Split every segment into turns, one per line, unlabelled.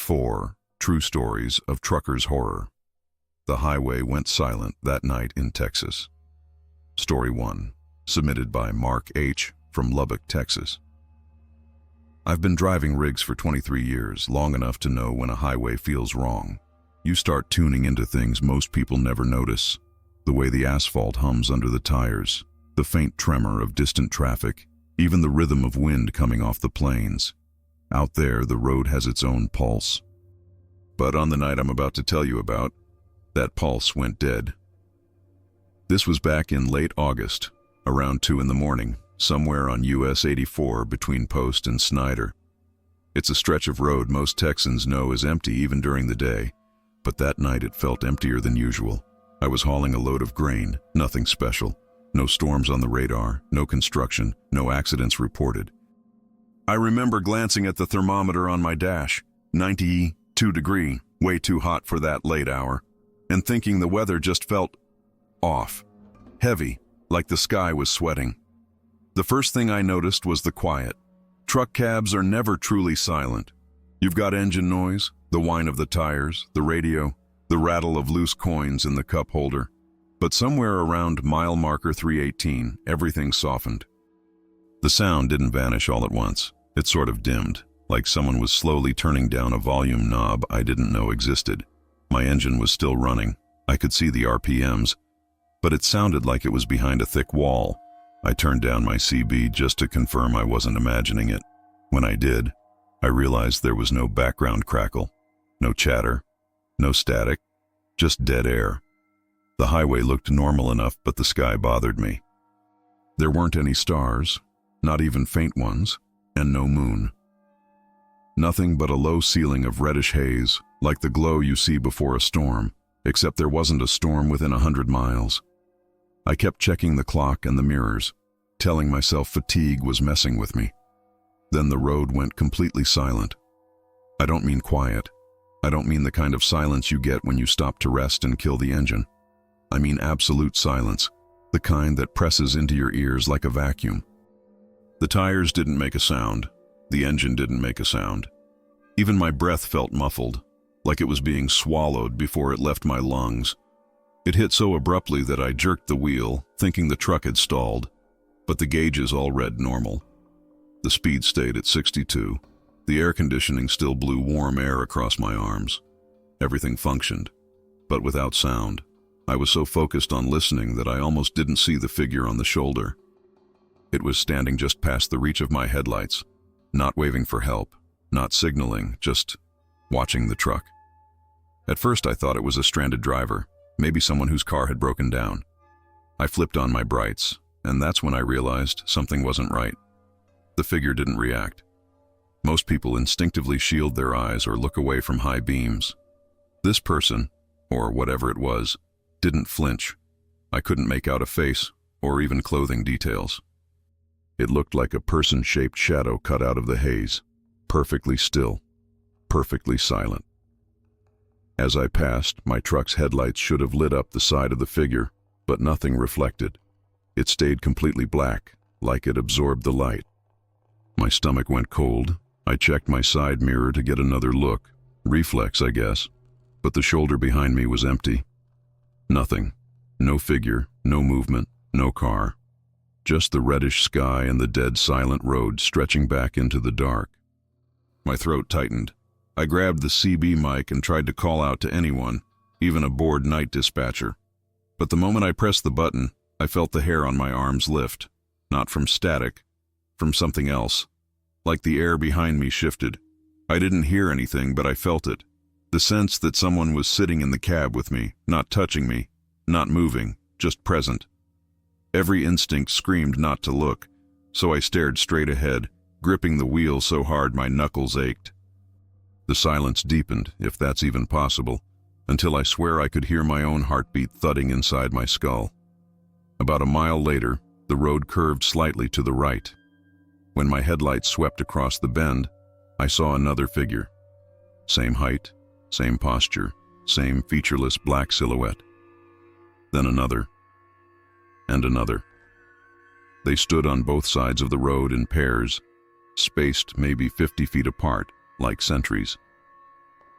4 True Stories of Truckers' Horror. The highway went silent that night in Texas. Story 1, submitted by Mark H. from Lubbock, Texas. I've been driving rigs for 23 years, long enough to know when a highway feels wrong. You start tuning into things most people never notice. The way the asphalt hums under the tires, the faint tremor of distant traffic, even the rhythm of wind coming off the plains. Out there, the road has its own pulse. But on the night I'm about to tell you about, that pulse went dead. This was back in late August, around 2 in the morning, somewhere on US 84 between Post and Snyder. It's a stretch of road most Texans know is empty even during the day, but that night it felt emptier than usual. I was hauling a load of grain, nothing special. No storms on the radar, no construction, no accidents reported. I remember glancing at the thermometer on my dash, 92 degrees, way too hot for that late hour, and thinking the weather just felt off, heavy, like the sky was sweating. The first thing I noticed was the quiet. Truck cabs are never truly silent. You've got engine noise, the whine of the tires, the radio, the rattle of loose coins in the cup holder. But somewhere around mile marker 318, everything softened. The sound didn't vanish all at once. It sort of dimmed, like someone was slowly turning down a volume knob I didn't know existed. My engine was still running. I could see the RPMs, but it sounded like it was behind a thick wall. I turned down my CB just to confirm I wasn't imagining it. When I did, I realized there was no background crackle, no chatter, no static, just dead air. The highway looked normal enough, but the sky bothered me. There weren't any stars, not even faint ones, and no moon. Nothing but a low ceiling of reddish haze, like the glow you see before a storm, except there wasn't a storm within 100 miles. I kept checking the clock and the mirrors, telling myself fatigue was messing with me. Then the road went completely silent. I don't mean quiet. I don't mean the kind of silence you get when you stop to rest and kill the engine. I mean absolute silence, the kind that presses into your ears like a vacuum. The tires didn't make a sound. The engine didn't make a sound. Even my breath felt muffled, like it was being swallowed before it left my lungs. It hit so abruptly that I jerked the wheel, thinking the truck had stalled, but the gauges all read normal. The speed stayed at 62. The air conditioning still blew warm air across my arms. Everything functioned, but without sound. I was so focused on listening that I almost didn't see the figure on the shoulder. It was standing just past the reach of my headlights, not waving for help, not signaling, just watching the truck. At first I thought it was a stranded driver, maybe someone whose car had broken down. I flipped on my brights, and that's when I realized something wasn't right. The figure didn't react. Most people instinctively shield their eyes or look away from high beams. This person, or whatever it was, didn't flinch. I couldn't make out a face or even clothing details. It looked like a person-shaped shadow cut out of the haze, perfectly still, perfectly silent. As I passed, my truck's headlights should have lit up the side of the figure, but nothing reflected. It stayed completely black, like it absorbed the light. My stomach went cold. I checked my side mirror to get another look. Reflex, I guess. But the shoulder behind me was empty. Nothing. No figure, no movement, no car. Just the reddish sky and the dead silent road stretching back into the dark. My throat tightened. I grabbed the CB mic and tried to call out to anyone, even a bored night dispatcher. But the moment I pressed the button, I felt the hair on my arms lift. Not from static, from something else. Like the air behind me shifted. I didn't hear anything, but I felt it. The sense that someone was sitting in the cab with me, not touching me, not moving, just present. Every instinct screamed not to look, so I stared straight ahead, gripping the wheel so hard my knuckles ached. The silence deepened, if that's even possible, until I swear I could hear my own heartbeat thudding inside my skull. About a mile later, the road curved slightly to the right. When my headlights swept across the bend, I saw another figure. Same height, same posture, same featureless black silhouette. Then another, and another. They stood on both sides of the road in pairs, spaced maybe 50 feet apart, like sentries.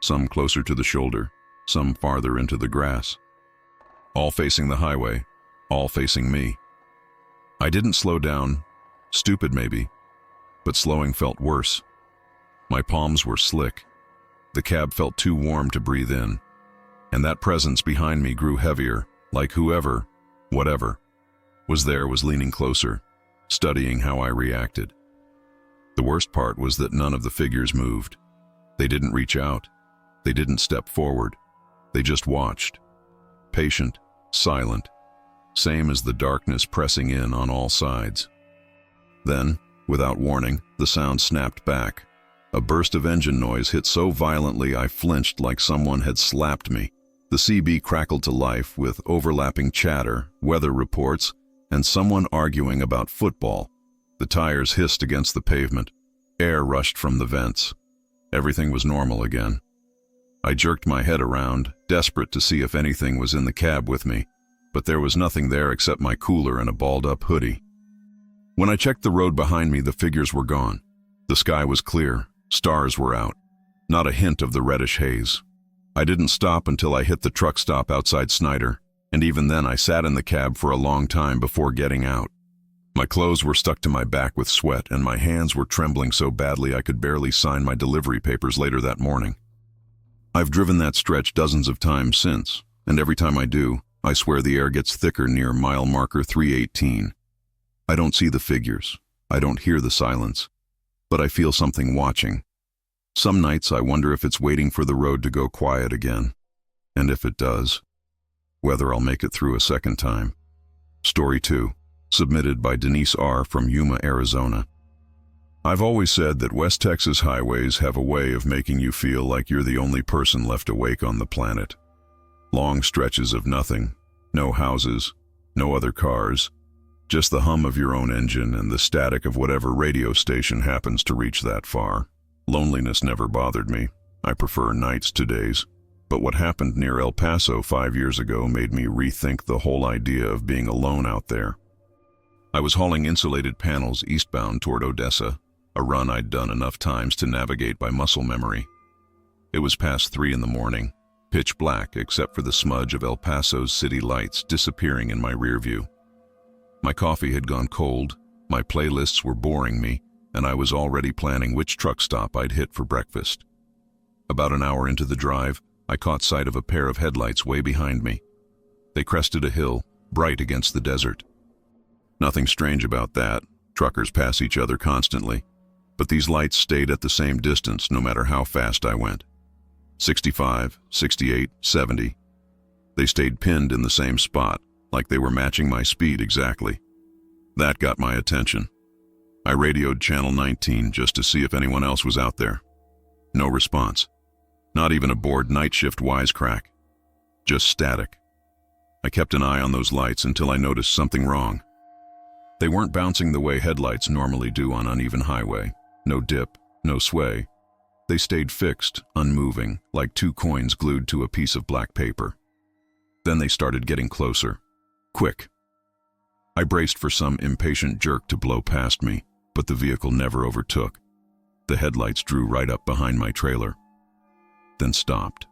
some closer to the shoulder, some farther into the grass. All facing the highway, all facing me. I didn't slow down, stupid maybe, but slowing felt worse. My palms were slick. The cab felt too warm to breathe in, and that presence behind me grew heavier, like whoever, whatever, was there was leaning closer, studying how I reacted. The worst part was that none of the figures moved. They didn't reach out. They didn't step forward. They just watched. Patient, silent, same as the darkness pressing in on all sides. Then, without warning, the sound snapped back. A burst of engine noise hit so violently I flinched like someone had slapped me. The CB crackled to life with overlapping chatter, weather reports, and someone arguing about football. The tires hissed against the pavement. Air rushed from the vents. Everything was normal again. I jerked my head around, desperate to see if anything was in the cab with me, but there was nothing there except my cooler and a balled-up hoodie. When I checked the road behind me, the figures were gone. The sky was clear. Stars were out. Not a hint of the reddish haze. I didn't stop until I hit the truck stop outside Snyder, and even then I sat in the cab for a long time before getting out. My clothes were stuck to my back with sweat, and my hands were trembling so badly I could barely sign my delivery papers later that morning. I've driven that stretch dozens of times since, and every time I do, I swear the air gets thicker near mile marker 318. I don't see the figures. I don't hear the silence. But I feel something watching. Some nights I wonder if it's waiting for the road to go quiet again. And if it does, whether I'll make it through a second time. Story 2, submitted by Denise R. from Yuma, Arizona. I've always said that West Texas highways have a way of making you feel like you're the only person left awake on the planet. Long stretches of nothing, no houses, no other cars, just the hum of your own engine and the static of whatever radio station happens to reach that far. Loneliness never bothered me. I prefer nights to days. But what happened near El Paso 5 years ago made me rethink the whole idea of being alone out there. I was hauling insulated panels eastbound toward Odessa, a run I'd done enough times to navigate by muscle memory. It was past 3 in the morning, pitch black except for the smudge of El Paso's city lights disappearing in my rear view. My coffee had gone cold, my playlists were boring me, and I was already planning which truck stop I'd hit for breakfast. About an hour into the drive, I caught sight of a pair of headlights way behind me. They crested a hill, bright against the desert. Nothing strange about that. Truckers pass each other constantly. But these lights stayed at the same distance no matter how fast I went. 65, 68, 70. They stayed pinned in the same spot, like they were matching my speed exactly. That got my attention. I radioed Channel 19 just to see if anyone else was out there. No response. Not even a bored night shift wisecrack. Just static. I kept an eye on those lights until I noticed something wrong. They weren't bouncing the way headlights normally do on uneven highway. No dip, no sway. They stayed fixed, unmoving, like 2 coins glued to a piece of black paper. Then they started getting closer. Quick. I braced for some impatient jerk to blow past me, but the vehicle never overtook. The headlights drew right up behind my trailer, then stopped.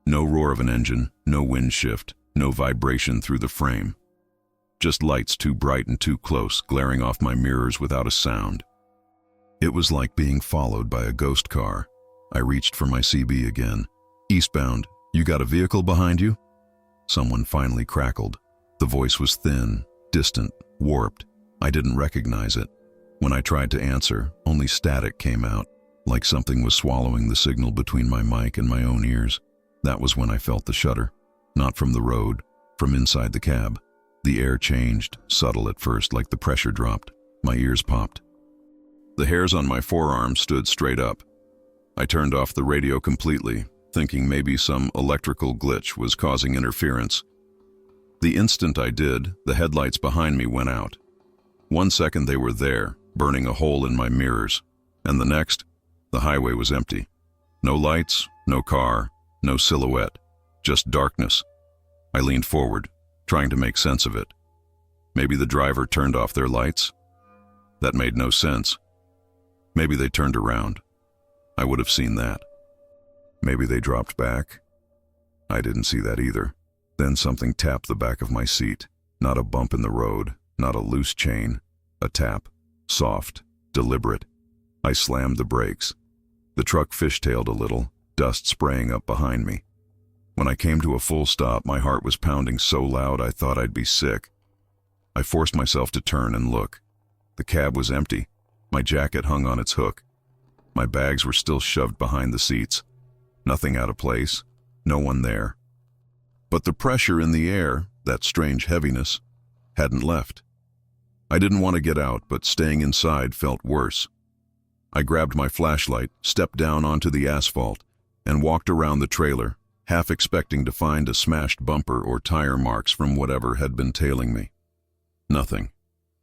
No roar of an engine, no wind shift, no vibration through the frame. Just lights too bright and too close, glaring off my mirrors without a sound. It was like being followed by a ghost car. I reached for my CB again. Eastbound, you got a vehicle behind you? Someone finally crackled. The voice was thin, distant, warped. I didn't recognize it. When I tried to answer, only static came out, like something was swallowing the signal between my mic and my own ears. That was when I felt the shudder. Not from the road, from inside the cab. The air changed, subtle at first, like the pressure dropped. My ears popped. The hairs on my forearms stood straight up. I turned off the radio completely, thinking maybe some electrical glitch was causing interference. The instant I did, the headlights behind me went out. 1 second they were there, burning a hole in my mirrors, and the next, the highway was empty. No lights, no car, no silhouette, just darkness. I leaned forward, trying to make sense of it. Maybe the driver turned off their lights? That made no sense. Maybe they turned around. I would have seen that. Maybe they dropped back? I didn't see that either. Then something tapped the back of my seat. Not a bump in the road, not a loose chain. A tap, soft, deliberate. I slammed the brakes. The truck fishtailed a little, dust spraying up behind me. When I came to a full stop, my heart was pounding so loud I thought I'd be sick. I forced myself to turn and look. The cab was empty. My jacket hung on its hook. My bags were still shoved behind the seats. Nothing out of place, no one there. But the pressure in the air, that strange heaviness, hadn't left. I didn't want to get out, but staying inside felt worse. I grabbed my flashlight, stepped down onto the asphalt, and walked around the trailer, half expecting to find a smashed bumper or tire marks from whatever had been tailing me. Nothing.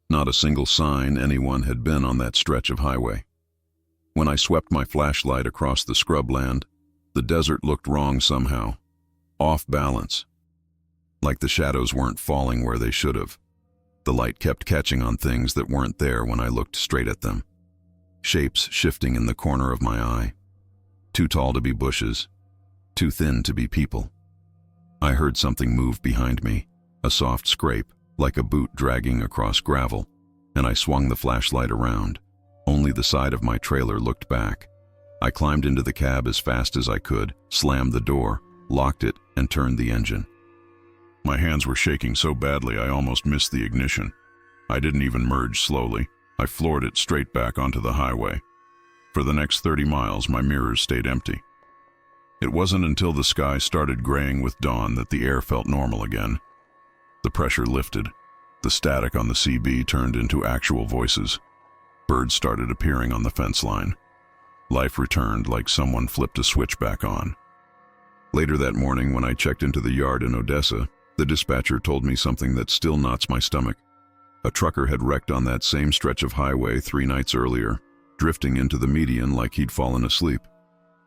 Not a single sign anyone had been on that stretch of highway. When I swept my flashlight across the scrubland, the desert looked wrong somehow. Off balance. Like the shadows weren't falling where they should have. The light kept catching on things that weren't there when I looked straight at them. Shapes shifting in the corner of my eye. Too tall to be bushes. Too thin to be people. I heard something move behind me, a soft scrape, like a boot dragging across gravel, and I swung the flashlight around. Only the side of my trailer looked back. I climbed into the cab as fast as I could, slammed the door, locked it, and turned the engine. My hands were shaking so badly I almost missed the ignition. I didn't even merge slowly. I floored it straight back onto the highway. For the next 30 miles, my mirrors stayed empty. It wasn't until the sky started graying with dawn that the air felt normal again. The pressure lifted. The static on the CB turned into actual voices. Birds started appearing on the fence line. Life returned like someone flipped a switch back on. Later that morning, when I checked into the yard in Odessa, the dispatcher told me something that still knots my stomach. A trucker had wrecked on that same stretch of highway 3 nights earlier, drifting into the median like he'd fallen asleep.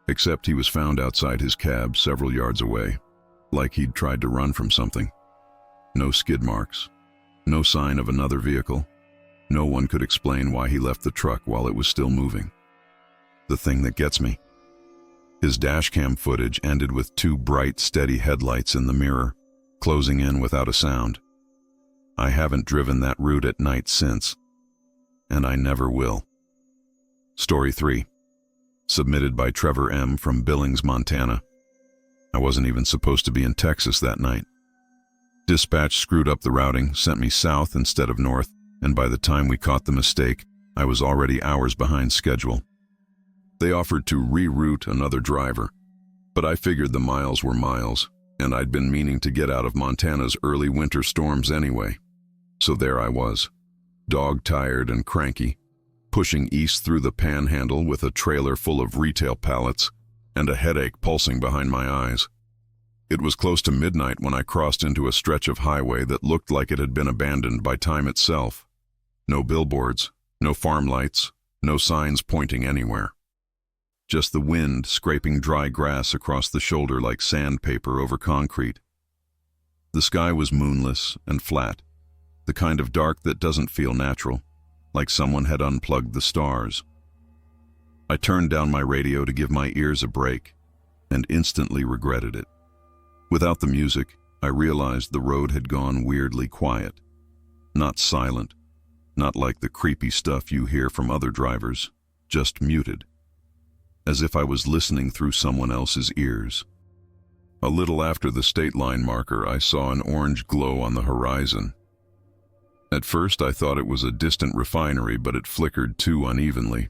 Except he was found outside his cab several yards away, like he'd tried to run from something. No skid marks. No sign of another vehicle. No one could explain why he left the truck while it was still moving. The thing that gets me. His dashcam footage ended with 2 bright, steady headlights in the mirror, closing in without a sound. I haven't driven that route at night since, and I never will. Story 3. Submitted by Trevor M. from Billings, Montana. I wasn't even supposed to be in Texas that night. Dispatch screwed up the routing, sent me south instead of north, and by the time we caught the mistake, I was already hours behind schedule. They offered to reroute another driver, but I figured the miles were miles, and I'd been meaning to get out of Montana's early winter storms anyway. So there I was, dog-tired and cranky, pushing east through the panhandle with a trailer full of retail pallets and a headache pulsing behind my eyes. It was close to midnight when I crossed into a stretch of highway that looked like it had been abandoned by time itself. No billboards, no farm lights, no signs pointing anywhere. Just the wind scraping dry grass across the shoulder like sandpaper over concrete. The sky was moonless and flat, the kind of dark that doesn't feel natural, like someone had unplugged the stars. I turned down my radio to give my ears a break, and instantly regretted it. Without the music, I realized the road had gone weirdly quiet. Not silent, not like the creepy stuff you hear from other drivers, just muted. As if I was listening through someone else's ears. A little after the state line marker, I saw an orange glow on the horizon. At first, I thought it was a distant refinery, but it flickered too unevenly.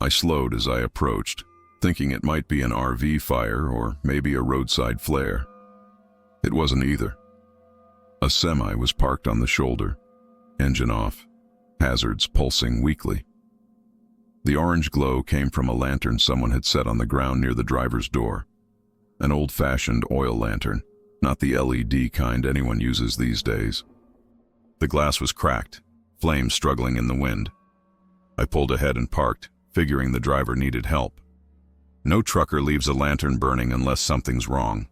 I slowed as I approached, thinking it might be an RV fire or maybe a roadside flare. It wasn't either. A semi was parked on the shoulder, engine off, hazards pulsing weakly. The orange glow came from a lantern someone had set on the ground near the driver's door. An old-fashioned oil lantern, not the LED kind anyone uses these days. The glass was cracked, flames struggling in the wind. I pulled ahead and parked, figuring the driver needed help. No trucker leaves a lantern burning unless something's wrong.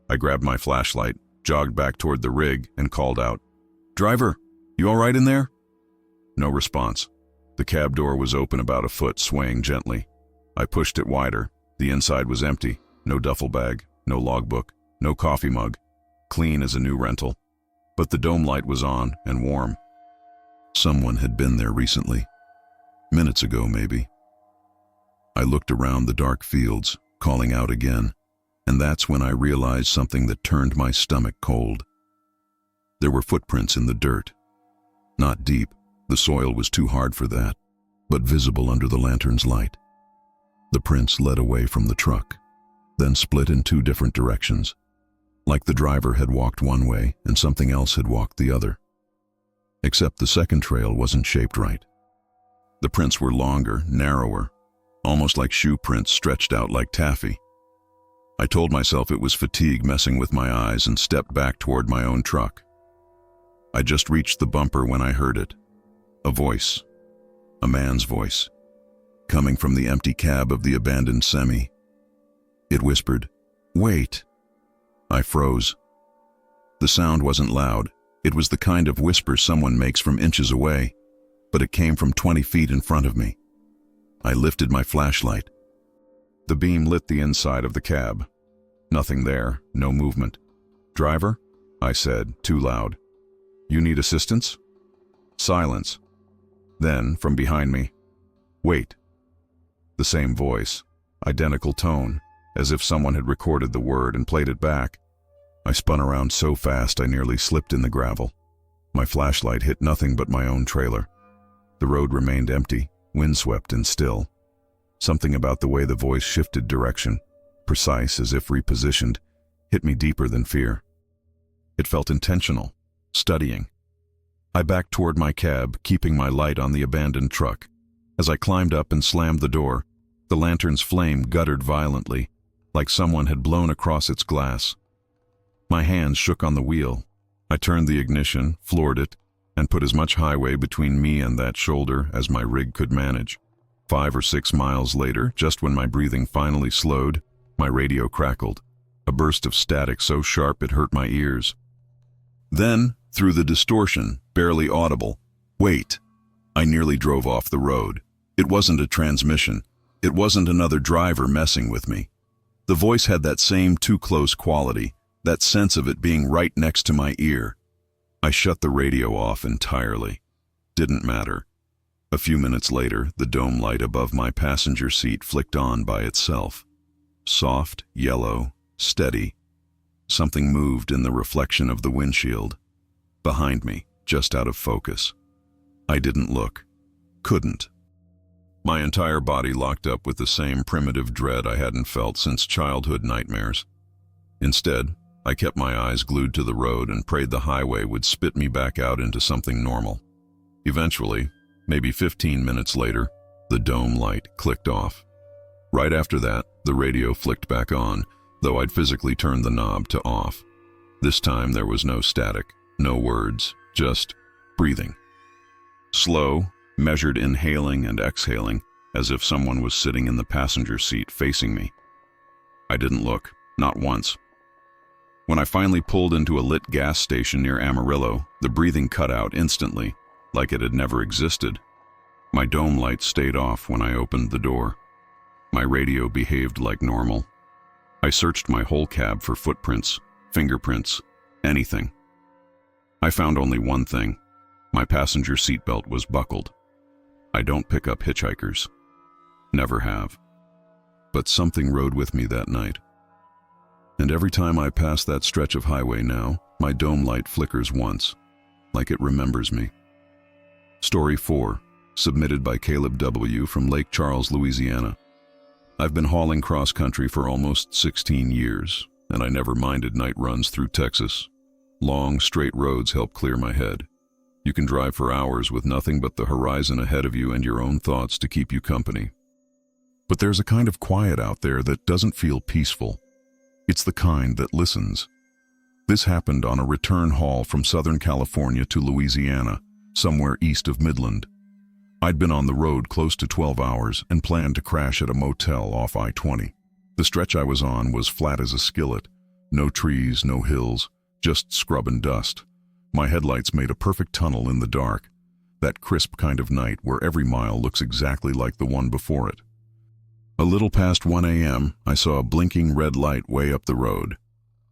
I grabbed my flashlight, jogged back toward the rig, and called out, "Driver, you all right in there?" No response. The cab door was open about a foot, swaying gently. I pushed it wider, The inside was empty, no duffel bag, no logbook, no coffee mug, clean as a new rental. But the dome light was on and warm. Someone had been there recently. Minutes ago, maybe. I looked around the dark fields, calling out again, and that's when I realized something that turned my stomach cold. There were footprints in the dirt. Not deep, the soil was too hard for that, but visible under the lantern's light. The prints led away from the truck, then split in two different directions, like the driver had walked one way and something else had walked the other. Except the second trail wasn't shaped right. The prints were longer, narrower, almost like shoe prints stretched out like taffy. I told myself it was fatigue messing with my eyes and stepped back toward my own truck. I just reached the bumper when I heard it. A voice. A man's voice. Coming from the empty cab of the abandoned semi. It whispered, "Wait." I froze. The sound wasn't loud. It was the kind of whisper someone makes from inches away, but it came from 20 feet in front of me. I lifted my flashlight. The beam lit the inside of the cab. Nothing there, no movement. "Driver?" I said, too loud. "You need assistance?" Silence. Then, from behind me, "Wait." The same voice, identical tone, as if someone had recorded the word and played it back. I spun around so fast I nearly slipped in the gravel. My flashlight hit nothing but my own trailer. The road remained empty, windswept and still. Something about the way the voice shifted direction, precise as if repositioned, hit me deeper than fear. It felt intentional, studying. I backed toward my cab, keeping my light on the abandoned truck. As I climbed up and slammed the door, the lantern's flame guttered violently, like someone had blown across its glass. My hands shook on the wheel. I turned the ignition, floored it, and put as much highway between me and that shoulder as my rig could manage. 5 or 6 miles later, just when my breathing finally slowed, my radio crackled, a burst of static so sharp it hurt my ears. Then, through the distortion, barely audible, "Wait." I nearly drove off the road. It wasn't a transmission. It wasn't another driver messing with me. The voice had that same too-close quality, that sense of it being right next to my ear. I shut the radio off entirely. Didn't matter. A few minutes later, the dome light above my passenger seat flicked on by itself. Soft, yellow, steady. Something moved in the reflection of the windshield. Behind me, just out of focus. I didn't look. Couldn't. My entire body locked up with the same primitive dread I hadn't felt since childhood nightmares. Instead, I kept my eyes glued to the road and prayed the highway would spit me back out into something normal. Eventually, maybe 15 minutes later, the dome light clicked off. Right after that, the radio flicked back on, though I'd physically turned the knob to off. This time there was no static, no words, just breathing. Slow, measured inhaling and exhaling, as if someone was sitting in the passenger seat facing me. I didn't look, not once. When I finally pulled into a lit gas station near Amarillo, the breathing cut out instantly, like it had never existed. My dome light stayed off when I opened the door. My radio behaved like normal. I searched my whole cab for footprints, fingerprints, anything. I found only one thing. My passenger seatbelt was buckled. I don't pick up hitchhikers. Never have. But something rode with me that night. And every time I pass that stretch of highway now, my dome light flickers once, like it remembers me. Story 4, submitted by Caleb W. from Lake Charles, Louisiana. I've been hauling cross-country for almost 16 years, and I never minded night runs through Texas. Long, straight roads help clear my head. You can drive for hours with nothing but the horizon ahead of you and your own thoughts to keep you company. But there's a kind of quiet out there that doesn't feel peaceful. It's the kind that listens. This happened on a return haul from Southern California to Louisiana, somewhere east of Midland. I'd been on the road close to 12 hours and planned to crash at a motel off I-20. The stretch I was on was flat as a skillet. No trees, no hills, just scrub and dust. My headlights made a perfect tunnel in the dark, that crisp kind of night where every mile looks exactly like the one before it. A little past 1 a.m., I saw a blinking red light way up the road.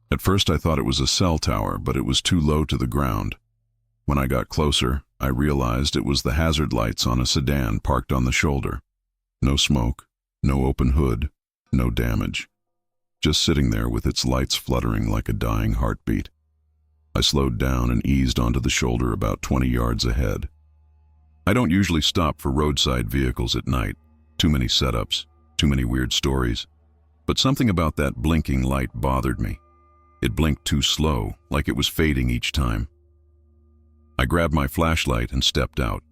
At first I thought it was a cell tower, but it was too low to the ground. When I got closer, I realized it was the hazard lights on a sedan parked on the shoulder. No smoke, no open hood, no damage. Just sitting there with its lights fluttering like a dying heartbeat. I slowed down and eased onto the shoulder about 20 yards ahead. I don't usually stop for roadside vehicles at night. Too many setups, too many weird stories. But something about that blinking light bothered me. It blinked too slow, like it was fading each time. I grabbed my flashlight and stepped out.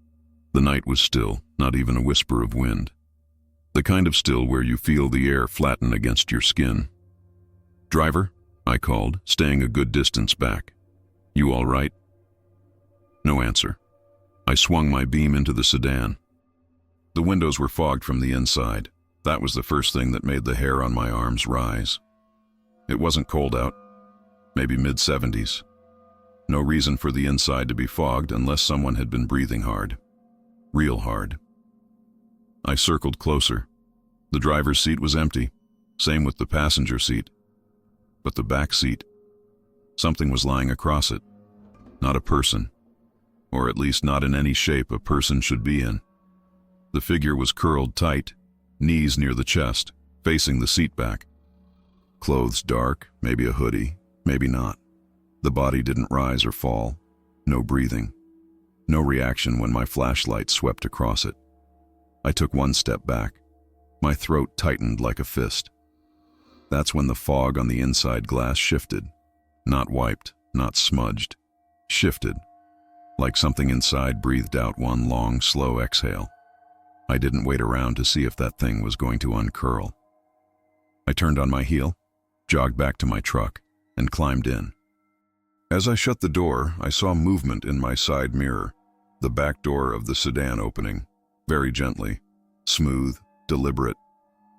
The night was still, not even a whisper of wind. The kind of still where you feel the air flatten against your skin. "Driver," I called, staying a good distance back. "You all right?" No answer. I swung my beam into the sedan. The windows were fogged from the inside. That was the first thing that made the hair on my arms rise. It wasn't cold out. Maybe mid-70s. No reason for the inside to be fogged unless someone had been breathing hard. Real hard. I circled closer. The driver's seat was empty. Same with the passenger seat. But the back seat, something was lying across it. Not a person. Or at least not in any shape a person should be in. The figure was curled tight, knees near the chest, facing the seat back. Clothes dark, maybe a hoodie, maybe not. The body didn't rise or fall. No breathing. No reaction when my flashlight swept across it. I took one step back. My throat tightened like a fist. That's when the fog on the inside glass shifted. Not wiped, not smudged. Shifted. Like something inside breathed out one long, slow exhale. I didn't wait around to see if that thing was going to uncurl. I turned on my heel, jogged back to my truck, and climbed in. As I shut the door, I saw movement in my side mirror, the back door of the sedan opening, very gently, smooth, deliberate,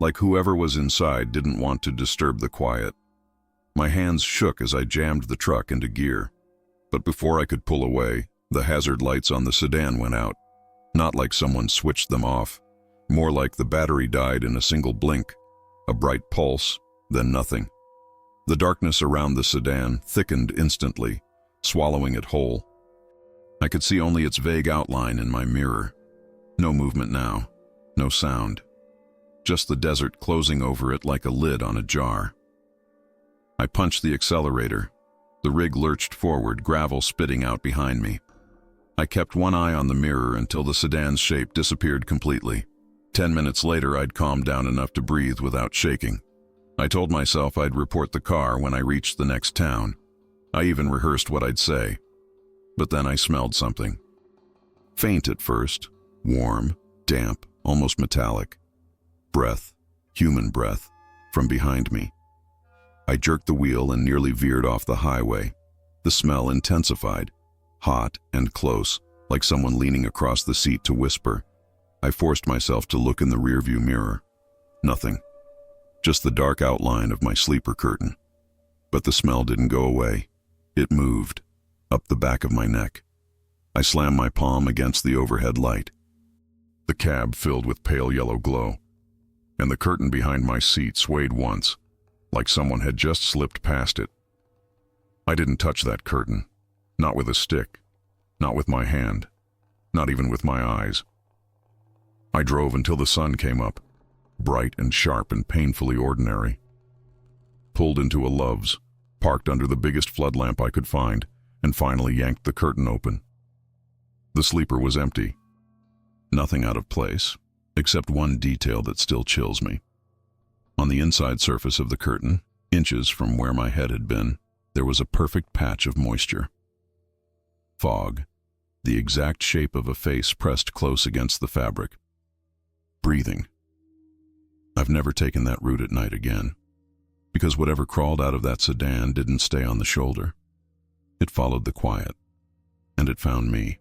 like whoever was inside didn't want to disturb the quiet. My hands shook as I jammed the truck into gear, but before I could pull away, the hazard lights on the sedan went out. Not like someone switched them off, more like the battery died in a single blink, a bright pulse, then nothing. The darkness around the sedan thickened instantly, swallowing it whole. I could see only its vague outline in my mirror. No movement now, no sound. Just the desert closing over it like a lid on a jar. I punched the accelerator. The rig lurched forward, gravel spitting out behind me. I kept one eye on the mirror until the sedan's shape disappeared completely. 10 minutes later, I'd calmed down enough to breathe without shaking. I told myself I'd report the car when I reached the next town. I even rehearsed what I'd say. But then I smelled something. Faint at first, warm, damp, almost metallic. Breath, human breath, from behind me. I jerked the wheel and nearly veered off the highway. The smell intensified. Hot and close, like someone leaning across the seat to whisper. I forced myself to look in the rearview mirror. Nothing. Just the dark outline of my sleeper curtain. But the smell didn't go away. It moved, up the back of my neck. I slammed my palm against the overhead light. The cab filled with pale yellow glow, and the curtain behind my seat swayed once, like someone had just slipped past it. I didn't touch that curtain. Not with a stick, not with my hand, not even with my eyes. I drove until the sun came up, bright and sharp and painfully ordinary. Pulled into a Love's, parked under the biggest flood lamp I could find, and finally yanked the curtain open. The sleeper was empty. Nothing out of place, except one detail that still chills me. On the inside surface of the curtain, inches from where my head had been, there was a perfect patch of moisture. Fog, the exact shape of a face pressed close against the fabric. Breathing. I've never taken that route at night again, because whatever crawled out of that sedan didn't stay on the shoulder. It followed the quiet, and it found me.